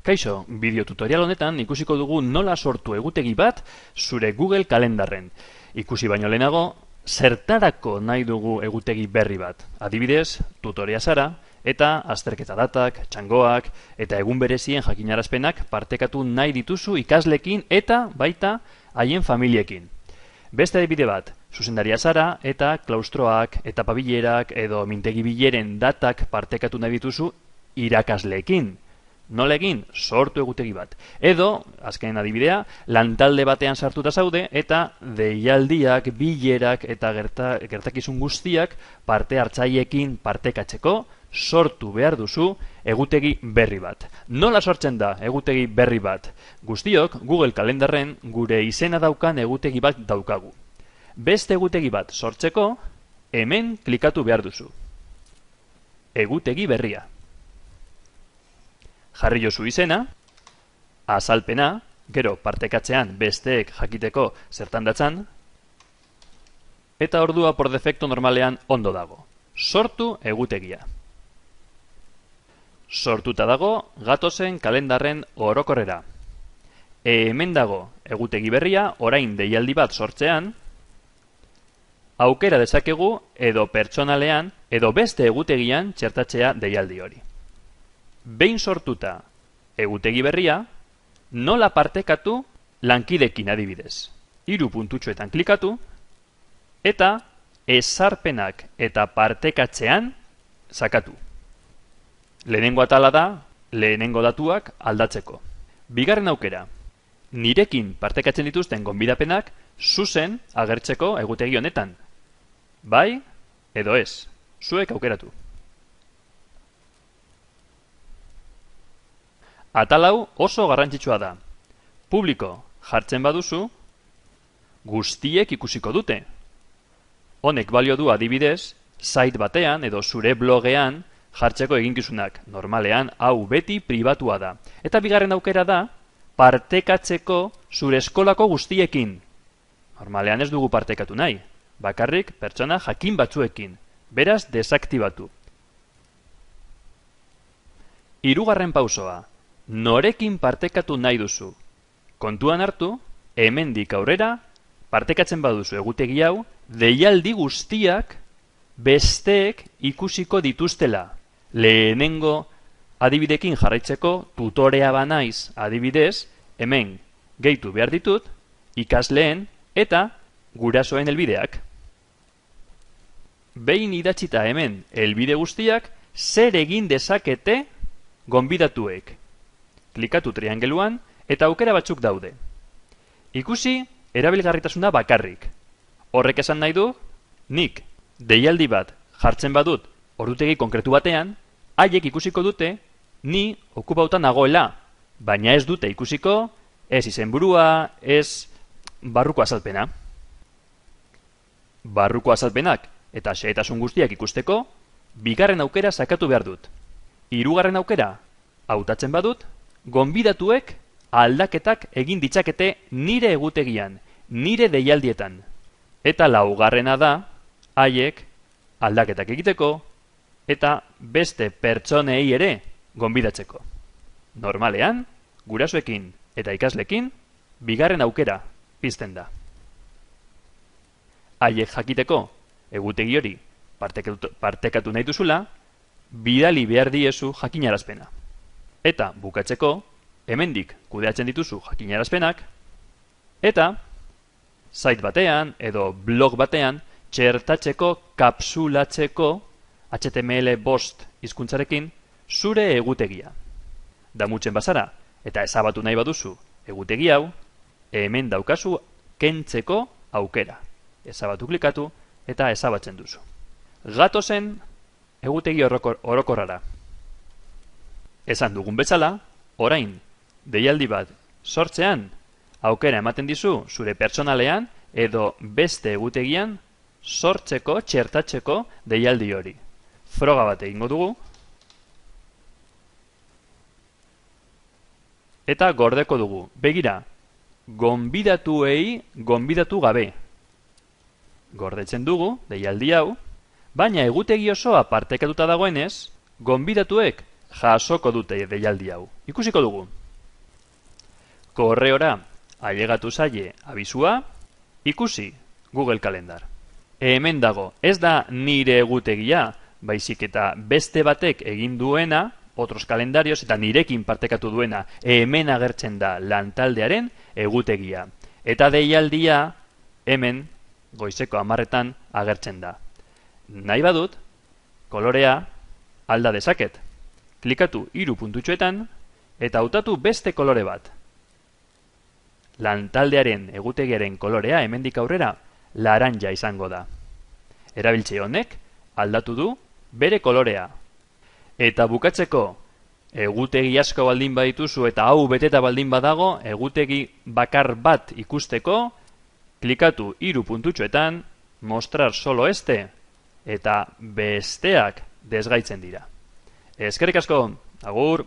Kaixo, bideo tutorial honetan ikusiko dugu nola sortu egutegi bat zure Google kalendarren. Ikusi baino lehenago, zertarako nahi dugu egutegi berri bat. Adibidez, tutoria zara eta azterketa datak, txangoak eta egun berezien jakinarazpenak partekatu nahi dituzu ikasleekin eta baita haien familiekin. Beste adibide bat, zuzendaria zara eta klaustroak eta pabilerak edo mintegi bileren datak partekatu nahi dituzu irakasleekin. Nola egin? Sortu egutegi bat. Edo, azken adibidea, lantalde batean sartuta zaude eta deialdiak, bilerak eta gertakizun guztiak parte hartzaileekin partekatzeko sortu behar duzu egutegi berri bat. Nola sortzen da egutegi berri bat? Guztiok Google kalendarren gure izena daukan egutegi bat daukagu. Beste egutegi bat sortzeko, hemen klikatu behar duzu. Egutegi berria. Jarri jozu izena, azalpena, gero partekatzean besteek jakiteko zertan datzan, eta ordua por defecto normalean ondo dago. Sortu egutegia. Sortuta dago gatozen kalendarren orokorrera. Hemen dago egutegi berria, orain deialdi bat sortzean, aukera dezakegu edo pertsonalean edo beste egutegian txertatzea deialdi hori. Behin sortuta egutegi berria, nola partekatu lankidekin adibidez. 3 puntutxoetan klikatu, eta ezarpenak eta partekatzean sakatu. Lehenengo atala da, lehenengo datuak aldatzeko. Bigarren aukera, nirekin partekatzen dituzten gonbidapenak zuzen agertzeko egutegi honetan. Bai edo ez, zuek aukeratu. Atal hau oso garrantzitsua da. Publiko jartzen baduzu, guztiek ikusiko dute. Honek balio du adibidez, site batean edo zure blogean jartzeko eginkizunak. Normalean hau beti pribatua da. Eta bigarren aukera da, partekatzeko zure eskolako guztiekin. Normalean ez dugu partekatu nahi, bakarrik pertsona jakin batzuekin. Beraz, desaktibatu. Hirugarren pausoa. Norekin partekatu nahi duzu. Kontuan hartu, hemendik aurrera, partekatzen baduzu egutegi hau, deialdi guztiak besteek ikusiko dituztela. Lehenengo adibidekin jarraitzeko tutorea banaiz adibidez, hemen gehitu behar ditut, ikasleen eta gurasoen helbideak. Behin idatzita hemen helbide guztiak, zer egin dezakete gonbidatuek. Klikatu triangeluan eta aukera batzuk daude. Ikusi erabilgarritasuna bakarrik. Horrek esan nahi du, nik deialdi bat jartzen badut ordutegi konkretu batean, haiek ikusiko dute ni okupauta nagoela, baina ez dute ikusiko ez izenburua, ez barruko azalpena. Barruko azalpenak eta xehetasun guztiak ikusteko, bigarren aukera sakatu behar dut. Hirugarren aukera hautatzen badut, gonbidatuek aldaketak egin ditzakete nire egutegian, nire deialdietan. Eta laugarrena da, haiek aldaketak egiteko eta beste pertsonei ere gonbidatzeko. Normalean, gurasoekin eta ikaslekin, bigarren aukera pizten da. Haiek jakiteko egutegi hori partekatu nahi duzula, bidali behar diezu jakinarazpena. Eta bukatzeko, hemendik kudeatzen dituzu jakinarazpenak, eta site batean edo blog batean txertatzeko, kapsulatzeko HTML5 hizkuntzarekin zure egutegia. Damutzen bazara eta ezabatu nahi baduzu egutegi hau, hemen daukazu kentzeko aukera. Ezabatu klikatu eta ezabatzen duzu. Gatozen egutegi orokorrara. Esan dugun bezala, orain deialdi bat sortzean aukera ematen dizu zure pertsonalean edo beste egutegian sortzeko, txertatzeko deialdi hori. Froga bat egingo dugu eta gordeko dugu. Begira, gonbidatuei gonbidatu gabe. Gordetzen dugu deialdi hau, baina egutegi osoa partekatuta dagoenez, gonbidatuek jasoko dute deialdi hau. Ikusiko dugu. Korreora ailegatu zaie abisua, ikusi Google Kalendar. Hemen dago, ez da nire egutegia, baizik eta beste batek egin duena, otros kalendarios, eta nirekin partekatu duena, hemen agertzen da lantaldearen egutegia. Eta deialdia hemen goizeko 10etan agertzen da. Nahi badut, kolorea alda dezaket. Klikatu 3 puntutxoetan eta hautatu beste kolore bat. Lantaldearen egutegiaren kolorea hemendik aurrera laranja izango da. Erabiltzaile honek aldatu du bere kolorea. Eta bukatzeko, egutegi asko baldin badituzu eta hau beteta baldin badago, egutegi bakar bat ikusteko, klikatu 3 puntutxoetan, mostrar solo este, eta besteak desgaitzen dira. Eskerrik asko, agur!